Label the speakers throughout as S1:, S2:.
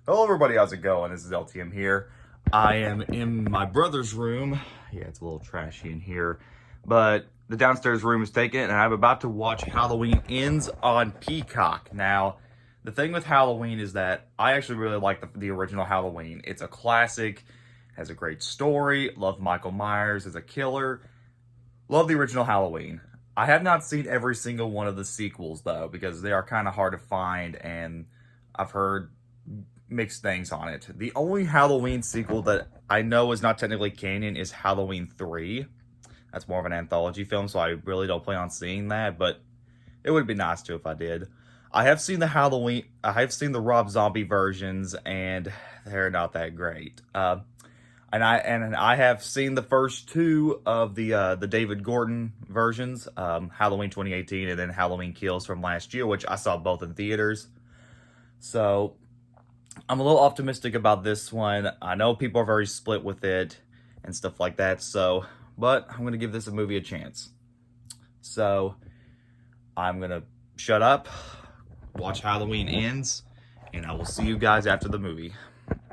S1: Hello everybody, how's it going? This is LTM here. I am in my brother's room. Yeah, it's a little trashy in here, but the downstairs room is taken and I'm about to watch Halloween Ends on Peacock. Now, the thing with Halloween is that I actually really like the original Halloween. It's a classic, has a great story, love Michael Myers as a killer, love the original Halloween. I have not seen every single one of the sequels though, because they are kind of hard to find and I've heard mixed things on it. The only Halloween sequel that I know is not technically canon is Halloween 3. That's more of an anthology film, so I really don't plan on seeing that, but it would be nice to if I did. I have seen the Rob Zombie versions, and they're not that great. And I have seen the first two of the David Gordon versions, Halloween 2018 and then Halloween Kills from last year, which I saw both in theaters. So I'm a little optimistic about this one. I know people are very split with it and stuff like that, but I'm going to give this a movie a chance. So I'm going to shut up, watch Halloween Ends, and I will see you guys after the movie.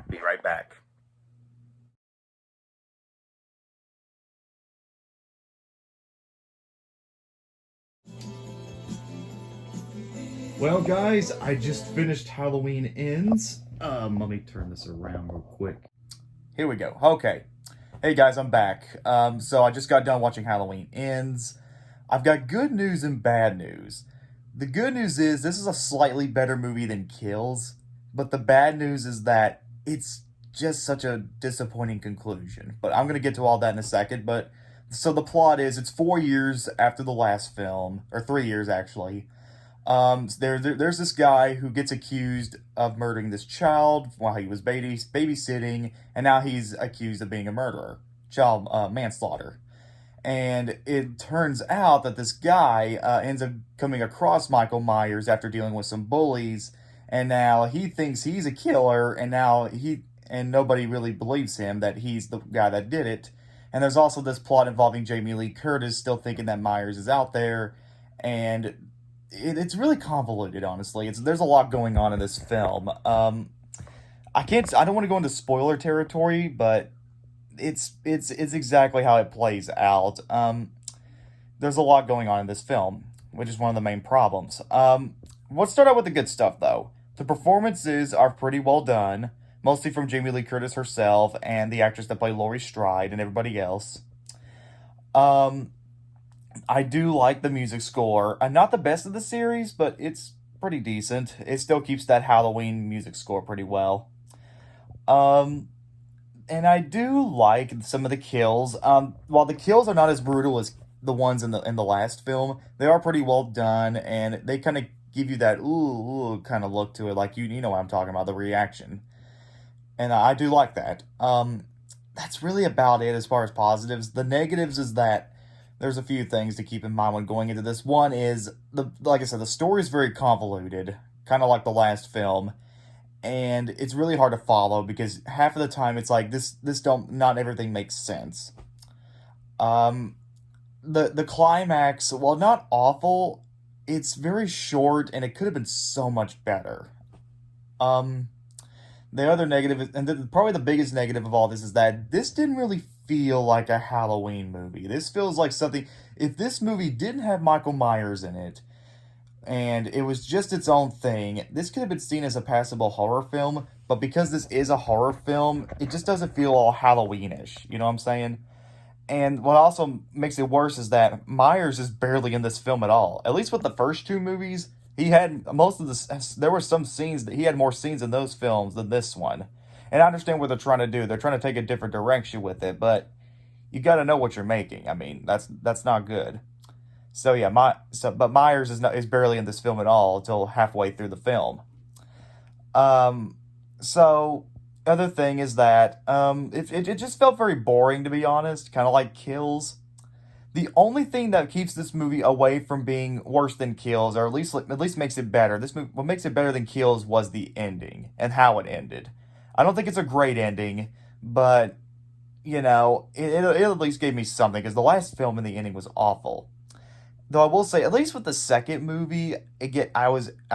S1: Be right back. Well, guys, I just finished Halloween Ends. Let me turn this around real quick. Here we go. Okay. Hey guys, I'm back. So I just got done watching Halloween Ends. I've got good news and bad news. The good news is this is a slightly better movie than Kills, but the bad news is that it's just such a disappointing conclusion. But I'm gonna get to all that in a second. But so the plot is it's 4 years after the last film, or 3 years actually. There's this guy who gets accused of murdering this child while he was babysitting, and now he's accused of being a murderer, child manslaughter. And it turns out that this guy ends up coming across Michael Myers after dealing with some bullies, and now he thinks he's a killer, and nobody really believes him that he's the guy that did it. And there's also this plot involving Jamie Lee Curtis still thinking that Myers is out there, and it's really convoluted, honestly. There's a lot going on in this film. I don't want to go into spoiler territory, but it's exactly how it plays out. There's a lot going on in this film, which is one of the main problems. Let's start out with the good stuff, though. The performances are pretty well done, mostly from Jamie Lee Curtis herself and the actress that played Laurie Stride and everybody else. Um, I do like the music score. Not the best of the series, but it's pretty decent. It still keeps that Halloween music score pretty well. Um, and I do like some of the kills. While the kills are not as brutal as the ones in the last film, they are pretty well done, and they kind of give you that ooh kind of look to it, like you know what I'm talking about, the reaction, and I do like that. That's really about it as far as positives. The negatives is that there's a few things to keep in mind when going into this. One is like I said, the story is very convoluted, kind of like the last film, and it's really hard to follow because half of the time it's like this don't not everything makes sense. Um, the climax, while not awful, it's very short and it could have been so much better. Um, the other negative, probably the biggest negative of all this, is that this didn't really feel like a Halloween movie. This feels like something. If this movie didn't have Michael Myers in it, and it was just its own thing, this could have been seen as a passable horror film. But because this is a horror film, it just doesn't feel all Halloweenish. You know what I'm saying? And what also makes it worse is that Myers is barely in this film at all. At least with the first two movies, he had most of the. There were some scenes that he had more scenes in those films than this one. And I understand what they're trying to do. They're trying to take a different direction with it, but you got to know what you're making. I mean, that's not good. So yeah, but Myers is barely in this film at all until halfway through the film. Um, so other thing is that it just felt very boring, to be honest, kind of like Kills. The only thing that keeps this movie away from being worse than Kills, or at least makes it better. This movie, what makes it better than Kills was the ending and how it ended. I don't think it's a great ending, but it at least gave me something because the last film in the ending was awful. Though I will say, at least with the second movie, I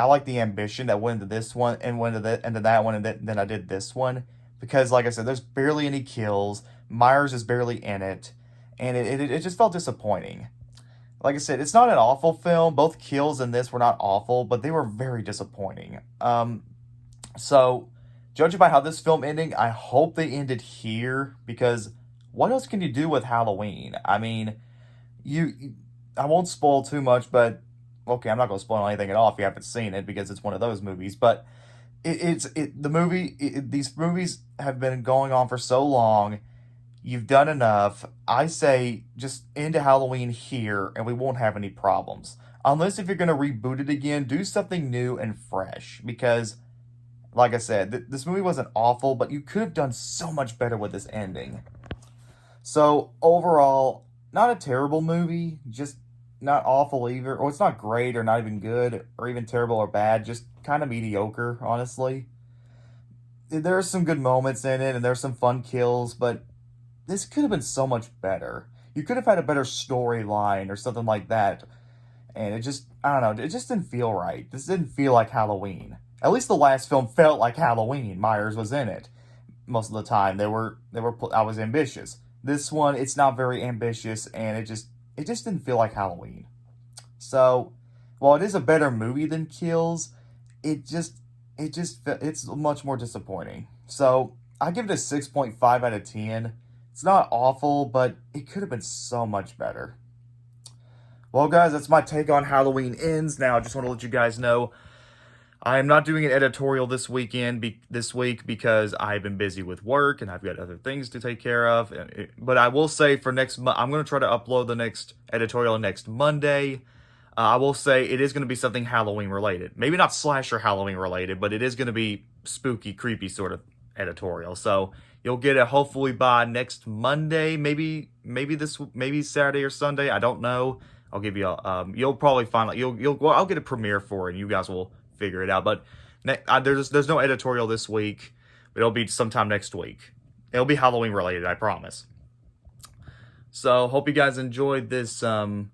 S1: like the ambition that went into this one and went into that one, and then I did this one because, like I said, there's barely any kills. Myers is barely in it, and it just felt disappointing. Like I said, it's not an awful film. Both kills in this were not awful, but they were very disappointing. So judging by how this film ending, I hope they ended here because what else can you do with Halloween? I mean, you I won't spoil too much, but okay, I'm not going to spoil anything at all if you haven't seen it because it's one of those movies. But these movies have been going on for so long. You've done enough. I say just end Halloween here, and we won't have any problems. Unless if you're going to reboot it again, do something new and fresh. Because, like I said, this movie wasn't awful, but you could have done so much better with this ending. So overall, not a terrible movie, just not awful either, or it's not great or not even good or even terrible or bad, just kind of mediocre, honestly. There are some good moments in it and there's some fun kills, but this could have been so much better. You could have had a better storyline or something like that. And it just, I don't know, it just didn't feel right. This didn't feel like Halloween. At least the last film felt like Halloween. Myers was in it most of the time. I was ambitious. This one, it's not very ambitious, and it just didn't feel like Halloween. So, while it is a better movie than Kills, it's much more disappointing. So, I give it a 6.5 out of 10. It's not awful, but it could have been so much better. Well, guys, that's my take on Halloween Ends. Now, I just want to let you guys know I am not doing an editorial this week because I've been busy with work and I've got other things to take care of. But I will say for next month, I'm going to try to upload the next editorial next Monday. I will say it is going to be something Halloween related. Maybe not slasher Halloween related, but it is going to be spooky, creepy sort of editorial. So you'll get it hopefully by next Monday, maybe Saturday or Sunday. I don't know. I'll give you you'll probably find I'll get a premiere for it and you guys will figure it out. But there's no editorial this week. But it'll be sometime next week. It'll be Halloween related, I promise. So hope you guys enjoyed this small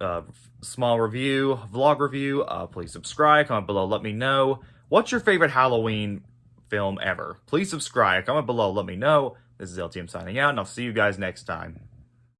S1: vlog review. Please subscribe, comment below, let me know. What's your favorite Halloween film ever? Please subscribe, comment below, let me know. This is LTM signing out, and I'll see you guys next time.